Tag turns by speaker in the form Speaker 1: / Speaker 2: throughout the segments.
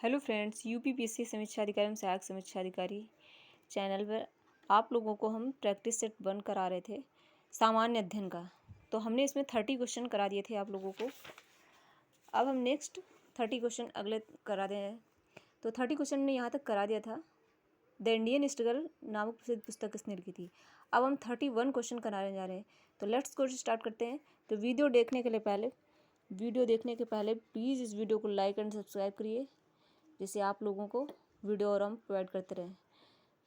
Speaker 1: Hello friends, UPPSC समीक्षा अधिकारी एवं सहायक समीक्षा अधिकारी चैनल पर आप लोगों को हम प्रैक्टिस सेट 1 करा रहे थे सामान्य अध्ययन का। तो हमने इसमें 30 क्वेश्चन करा दिए थे आप लोगों को। अब हम नेक्स्ट 30 क्वेश्चन अगले करा दे हैं। तो 30 क्वेश्चन ने यहाँ तक करा दिया था। द इंडियन स्ट्रगल नामक प्रसिद्ध पुस्तक किसने लिखी थी। अब हम 31 क्वेश्चन कराने जा रहे हैं। तो लेट्स कोर्स स्टार्ट करते हैं। तो वीडियो देखने के पहले प्लीज़ इस वीडियो को लाइक एंड सब्सक्राइब करिए, जिससे आप लोगों को वीडियो और हम प्रोवाइड करते रहें।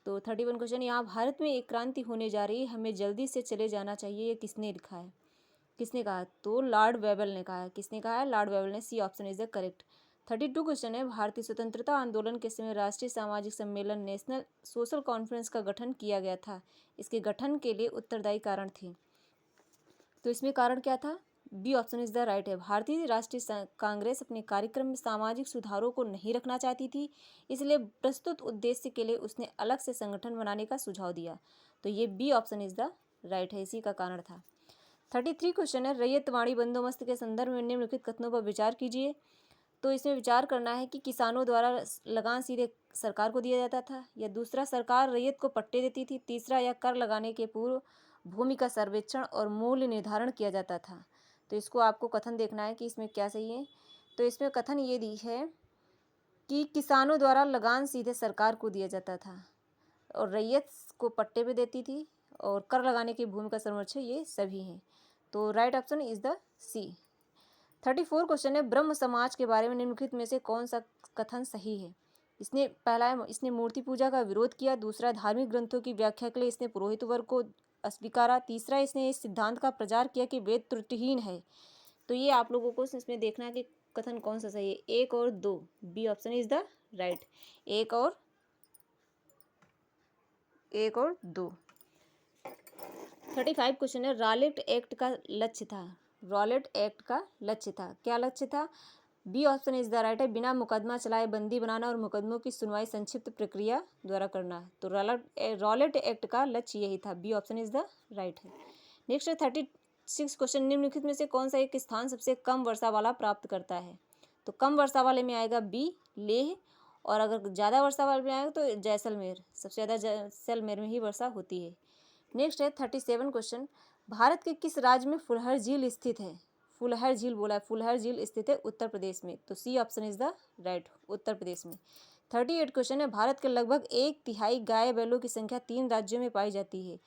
Speaker 1: तो 31 क्वेश्चन, यहाँ भारत में एक क्रांति होने जा रही है, हमें जल्दी से चले जाना चाहिए, ये किसने लिखा है, किसने कहा है? तो लॉर्ड वेबल ने कहा है। किसने कहा है? लॉर्ड वेबल ने। C option is the correct. 32 question है, भारतीय स्वतंत्रता आंदोलन के समय राष्ट्रीय सामाजिक सम्मेलन नेशनल सोशल कॉन्फ्रेंस का गठन किया गया था, इसके गठन के लिए उत्तरदायी कारण थे। तो इसमें कारण क्या था? B option is the right है। भारतीय राष्ट्रीय कांग्रेस अपने कार्यक्रम में सामाजिक सुधारों को नहीं रखना चाहती थी, इसलिए प्रस्तुत उद्देश्य के लिए उसने अलग से संगठन बनाने का सुझाव दिया। तो ये B option is the right है, इसी का कारण था। 33 क्वेश्चन है, रैयतवाड़ी बंदोबस्त के संदर्भ में निम्नलिखित कथनों पर विचार कीजिए। तो इसमें विचार करना है कि किसानों द्वारा लगान सीधे सरकार को दिया जाता था, या दूसरा सरकार रैयत को पट्टे देती थी, तीसरा या कर लगाने के पूर्व भूमि का सर्वेक्षण और मूल्य निर्धारण किया जाता था। तो इसको आपको कथन देखना है कि इसमें क्या सही है। तो इसमें कथन ये दी है कि किसानों द्वारा लगान सीधे सरकार को दिया जाता था और रैयत को पट्टे पे देती थी और कर लगाने की भूमि का संरक्षण, ये सभी हैं। तो right option is the C. 34 question है, ब्रह्म समाज के बारे में निम्नलिखित में से कौन सा कथन सही है। इसने मूर्ति पूजा का विरोध किया, दूसरा धार्मिक ग्रंथों की व्याख्या के लिए इसने पुरोहित वर्ग को अस्वीकारा, तीसरा इसने इस सिद्धांत का प्रचार किया कि वेद त्रुटिहीन है। तो ये आप लोगों को इसमें देखना है कि कथन कौन सा सही है। 1 और 2, B option is the right. 1 और 2। 35 क्वेश्चन है, रॉलेट एक्ट का लक्ष्य था। रॉलेट एक्ट का लक्ष्य था, क्या लक्ष्य था? B option is the right है। बिना मुकदमा चलाए बंदी बनाना और मुकदमों की सुनवाई संक्षिप्त प्रक्रिया द्वारा करना। तो रॉलेट एक्ट का लक्ष्य यही था, B option is the right है। नेक्स्ट है 36 क्वेश्चन, निम्नलिखित में से कौन सा एक स्थान सबसे कम वर्षा वाला प्राप्त करता है। तो कम वर्षा वाले में आएगा बी लेह, और अगर ज़्यादा वर्षा वाले में आएगा तो जैसलमेर। सबसे ज़्यादा जैसलमेर में ही वर्षा होती है। नेक्स्ट है 37 क्वेश्चन, भारत के किस राज्य में फुलहर झील स्थित है। फुलहर झील बोला है, फुलहर झील स्थित है उत्तर प्रदेश में। तो C option is the right, Uttar Pradesh में। 38 क्वेश्चन है, भारत के लगभग 1/3 गाय बैलों की संख्या 3 राज्यों में पाई जाती है।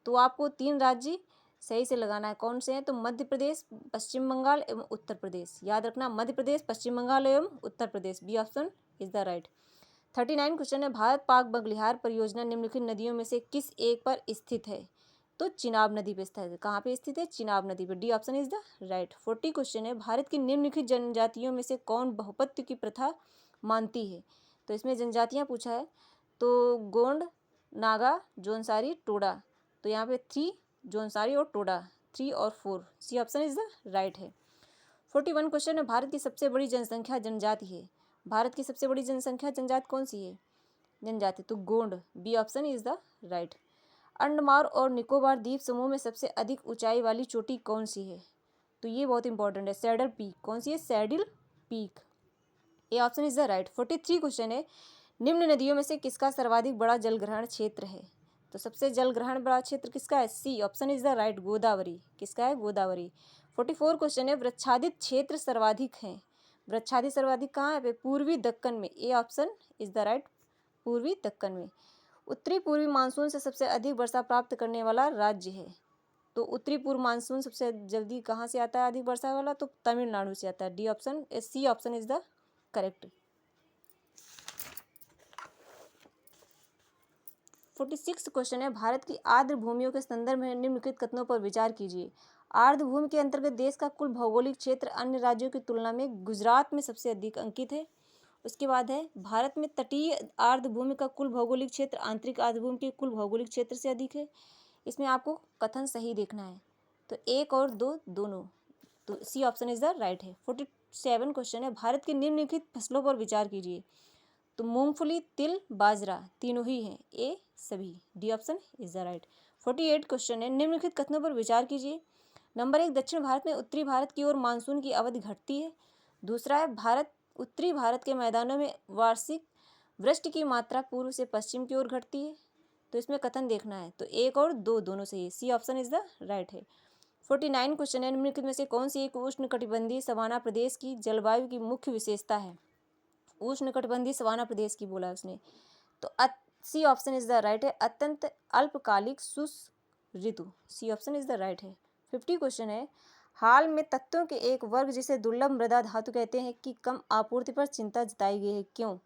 Speaker 1: तो आपको 3 राज्य सही से लगाना है, कौन से हैं? तो मध्य प्रदेश, पश्चिम बंगाल एवं उत्तर प्रदेश। याद रखना, मध्य प्रदेश, पश्चिम बंगाल एवं Uttar Pradesh. B option is the right. 39 question है, भारत पाक बघलिहार परियोजना निम्नलिखित नदियों में से किस एक पर स्थित है। तो चिनाब नदी पे स्थित है। कहाँ पे स्थित है? चिनाब नदी पे। D option is the right. 40 question है, भारत की निम्नलिखित जनजातियों में से कौन बहुपत्य की प्रथा मानती है। तो इसमें जनजातियाँ पूछा है, तो गोंड, नागा, जौनसारी, टोडा। तो यहाँ पे 3 जौनसारी और टोडा, 3 और 4। C option is the right है। 41 क्वेश्चन है, भारत की सबसे बड़ी जनसंख्या जनजाति है। भारत की सबसे बड़ी जनसंख्या जनजाति कौन सी है? जनजाति, तो Gond. B option is the right. Andaman और निकोबार द्वीप समूह में सबसे अधिक ऊंचाई वाली चोटी कौन सी है। तो ये बहुत इंपॉर्टेंट है, सैडल पीक। कौन सी है? Saddle peak. A option is the right. 43 question है, निम्न नदियों में से किसका सर्वाधिक बड़ा जलग्रहण क्षेत्र है। तो सबसे जलग्रहण बड़ा क्षेत्र किसका है? C option is the right, Godavari. किसका है? गोदावरी। 44 क्वेश्चन है, वृक्षादित क्षेत्र सर्वाधिक हैं। वृक्षादित सर्वाधिक कहाँ है? पूर्वी दक्कन में। A option is the right, पूर्वी दक्कन में। उत्तरी पूर्वी मानसून से सबसे अधिक वर्षा प्राप्त करने वाला राज्य है। तो उत्तरी पूर्व मानसून सबसे जल्दी कहाँ से आता है अधिक वर्षा वाला? तो तमिलनाडु से आता है। D option, C option is the correct. 46 question है, भारत की आर्द्र भूमियों के संदर्भ में निम्नलिखित कथनों पर विचार कीजिए। आर्द्र भूमि के अंतर्गत देश का कुल भौगोलिक क्षेत्र अन्य राज्यों की तुलना में गुजरात में सबसे अधिक अंकित है। उसके बाद है, भारत में तटीय आर्द्र भूमि का कुल भौगोलिक क्षेत्र आंतरिक आर्द्र भूमि के कुल भौगोलिक क्षेत्र से अधिक है। इसमें आपको कथन सही देखना है, तो 1 और 2 दोनों। तो C option is the right है। 47 क्वेश्चन है, भारत के निम्नलिखित फसलों पर विचार कीजिए। तो मूंगफली, तिल, बाजरा तीनों ही हैं, ए सभी। D option is the right. 48 question है, निम्नलिखित कथनों पर विचार कीजिए। नंबर 1, दक्षिण भारत में उत्तरी भारत की ओर मानसून की अवधि घटती है। दूसरा है, भारत उत्तरी भारत के मैदानों में वार्षिक वृष्टि की मात्रा पूर्व से पश्चिम की ओर घटती है। तो इसमें कथन देखना है, तो 1 और 2 दोनों सही है। C option is the right है। 49 क्वेश्चन है, निम्नलिखित में से कौन सी एक उष्णकटिबंधीय सवाना प्रदेश की जलवायु की मुख्य विशेषता है? उष्णकटिबंधीय सवाना प्रदेश की बोला उसने, तो C option is the right है, अत्यंत अल्पकालिक शुष्क ऋतु। C option is the right है। 50 क्वेश्चन है, हाल में तत्वों के एक वर्ग जिसे दुर्लभ मृदा धातु कहते हैं कि कम आपूर्ति पर चिंता जताई गई है, क्यों?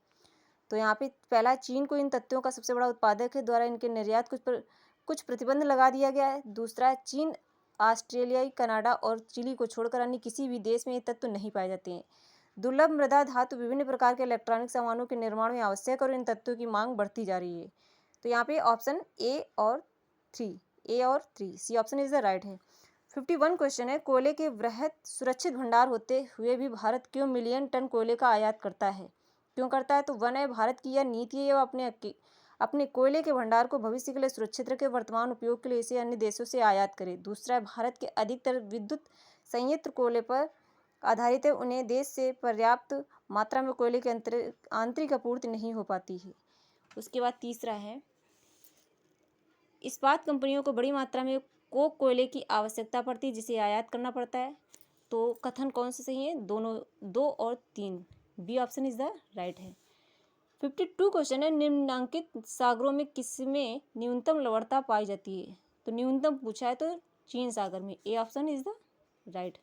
Speaker 1: तो यहाँ पे पहला, चीन को इन तत्वों का सबसे बड़ा उत्पादक है, द्वारा इनके निर्यात कुछ प्रतिबंध लगा दिया गया है। दूसरा, चीन, ऑस्ट्रेलिया, कनाडा और चिली को छोड़कर अन्य किसी भी देश में ये तत्व नहीं पाए जाते हैं। दुर्लभ मृदा धातु विभिन्न प्रकार के इलेक्ट्रॉनिक सामानों के निर्माण में आवश्यक और इन तत्वों की मांग बढ़ती जा रही है। तो यहाँ पे ऑप्शन ए और 3 C option is the right है। 51 क्वेश्चन है, कोयले के वृहद सुरक्षित भंडार होते हुए भी भारत क्यों मिलियन टन कोयले का आयात करता है? क्यों करता है? तो वन है, भारत की यह नीति है वह अपने कोयले के भंडार को भविष्य के लिए सुरक्षित रखे, वर्तमान उपयोग के लिए इसे अन्य देशों से आयात करे। दूसरा है, भारत के अधिकतर विद्युत संयंत्र कोयले पर आधारित है, उन्हें देश से पर्याप्त मात्रा में कोयले की आंतरिक आपूर्ति नहीं हो पाती है। उसके बाद तीसरा है, इस्पात कंपनियों को बड़ी मात्रा में कोक कोयले की आवश्यकता पड़ती है जिसे आयात करना पड़ता है। तो कथन कौन से सही है? दोनों, 2 और 3, B option is the right है। 52 क्वेश्चन है, निम्नांकित सागरों में किसमें न्यूनतम लवणता पाई जाती है? तो न्यूनतम पूछा है तो चीन सागर में, A option is the right.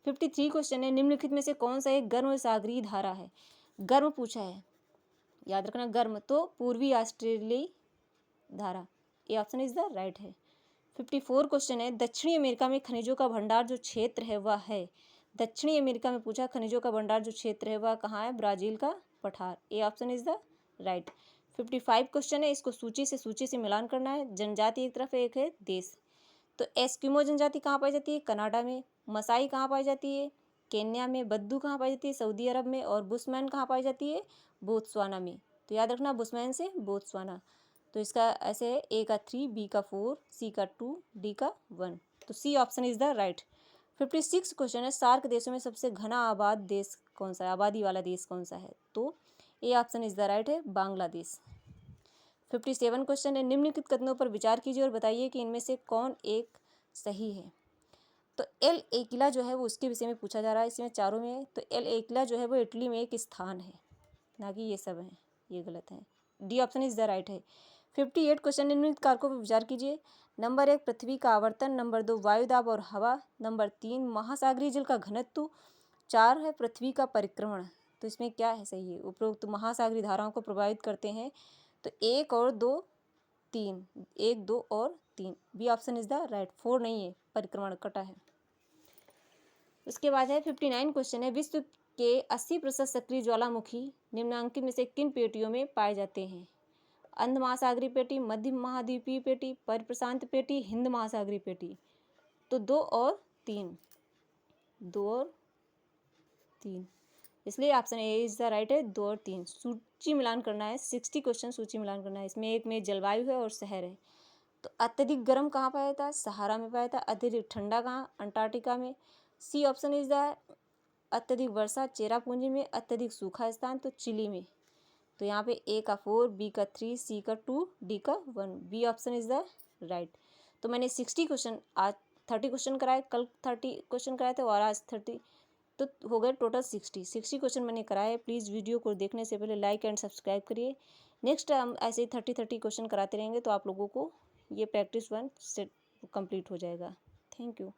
Speaker 1: 53 question है, निम्नलिखित में से कौन सा एक गर्म सागरीय धारा है? गर्म पूछा है, याद रखना गर्म, तो पूर्वी ऑस्ट्रेलियाई धारा, A option is the right है। 54 क्वेश्चन है, दक्षिणी अमेरिका में खनिजों का भंडार जो क्षेत्र है वह है? दक्षिणी अमेरिका में पूछा, खनिजों का भंडार जो क्षेत्र है वह कहाँ है? ब्राजील का पठार, A option is the right. 55 question है, इसको सूची से मिलान करना है। जनजाति एक तरफ, एक है देश। तो एस्किमो जनजाति कहाँ पाई जाती है? कनाडा में। मसाई कहाँ पाई जाती है? केन्या में। बद्दू कहाँ पाई जाती है? सऊदी अरब में। और बुशमैन कहाँ पाई जाती है? बोत्सवाना में। तो याद रखना, बुशमैन से बोत्सवाना। तो इसका ऐसे है, ए का 3, बी का 4, सी का 2, डी का 1। तो C option is the right. 56 question है, सार्क देशों में सबसे घना आबाद देश कौन सा है? आबादी वाला देश कौन सा है? तो A option is the right है, बांग्लादेश। 57 क्वेश्चन है, निम्नलिखित कथनों पर विचार कीजिए और बताइए कि इनमें से कौन एक सही है। तो एल एकिला जो है वो उसके विषय में पूछा जा रहा है, इसमें चारों में है। तो एल एकिला जो है वो इटली में एक स्थान है, ना कि ये सब हैं, ये गलत है। D option is the right है। 58 क्वेश्चन, निम्नलिखित कारकों पर विचार कीजिए। नंबर 1, पृथ्वी का आवर्तन। नंबर 2, वायुदाब और हवा। नंबर 3, महासागरीय जल का घनत्व। 4 है, पृथ्वी का परिक्रमण। तो इसमें क्या है सही है? उपरोक्त महासागरीय धाराओं को प्रभावित करते हैं। तो 1 और 2, 3, 1, 2 और 3, B option is the right. 4 नहीं है, परिक्रमण कटा है। उसके बाद है 59 क्वेश्चन है, विश्व के 80% सक्रिय ज्वालामुखी निम्नांकित में से किन पेटियों में पाए जाते हैं? अंध महासागरीय पेटी, मध्य महाद्वीपीय पेटी, परिप्रशांत पेटी, हिंद महासागरीय पेटी। तो 2 और 3, 2 और 3, इसलिए option A is the right है, 2 और 3। सूची मिलान करना है, 60 क्वेश्चन सूची मिलान करना है। इसमें एक में जलवायु है और शहर है। तो अत्यधिक गर्म कहाँ पाया जाता है? सहारा में पाया जाता है। अत्यधिक ठंडा कहाँ? अंटार्कटिका में। सी ऑप्शन इज द अत्यधिक वर्षा चेरापूंजी में। अत्यधिक सूखा स्थान तो चिली में। तो यहाँ पे ए का 4, बी का 3, सी का 2, डी का 1, B option is the right. तो मैंने 60 क्वेश्चन, आज 30 क्वेश्चन कराए, कल 30 क्वेश्चन कराए थे और आज 30, तो हो गए टोटल 60 क्वेश्चन मैंने कराए। प्लीज़ वीडियो को देखने से पहले लाइक एंड सब्सक्राइब करिए। नेक्स्ट हम ऐसे ही 30 क्वेश्चन कराते रहेंगे, तो आप लोगों को ये प्रैक्टिस 1 से कंप्लीट हो जाएगा। Thank you.